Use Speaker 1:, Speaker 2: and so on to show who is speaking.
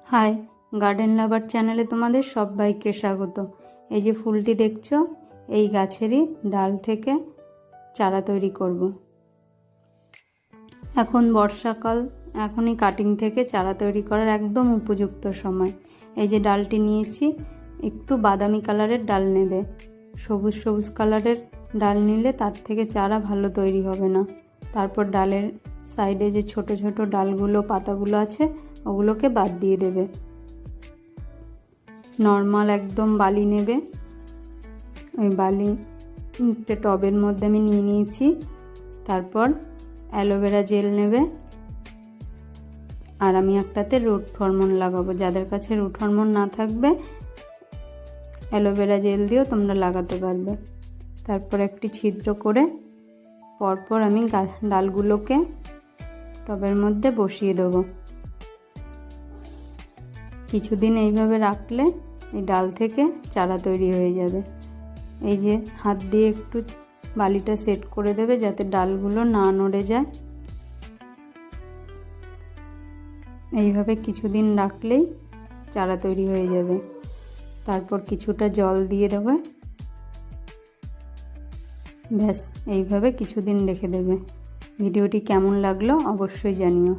Speaker 1: High, garden লাভার চ্যানেলে তোমাদের সবাইকে স্বাগত। এই যে ফুলটি দেখছো, এই গাছেরই ডাল থেকে চারা তৈরি করব। এখন বর্ষাকাল, এখনই কাটিং থেকে চারা তৈরি করার একদম উপযুক্ত সময়। এই যে ডালটি নিয়েছি, একটু বাদামি কালারের ডাল নেবে। সবুজ সবুজ কালারের ডাল নিলে তার থেকে চারা ভালো তৈরি হবে না। তারপর ডালের সাইডে যে ছোট ছোট ডালগুলো, পাতাগুলো আছে, ওগুলোকে বাদ দিয়ে দেবে। নর্মাল একদম বালি নেবে। ওই বালি একটা টবের মধ্যে আমি নিয়ে নিয়েছি। তারপর অ্যালোভেরা জেল নেবে, আর আমি একটাতে রুট হরমোন লাগাবো। যাদের কাছে রুট হরমোন না থাকবে, অ্যালোভেরা জেল দিয়েও তোমরা লাগাতে পারবে। তারপর একটি ছিদ্র করে পরপর আমি ডালগুলোকে টবের মধ্যে বসিয়ে দেবো। কিছুদিন এইভাবে রাখলে এই ডাল থেকে চারা তৈরি হয়ে যাবে। এই যে হাত দিয়ে একটু বালিটা সেট করে দেবে যাতে ডালগুলো না নড়ে যায়। এইভাবে কিছুদিন রাখলেই চারা তৈরি হয়ে যাবে। তারপর কিছুটা জল দিয়ে দেবে, ব্যাস এইভাবে কিছুদিন রেখে দেবে। ভিডিওটি কেমন লাগলো অবশ্যই জানিও।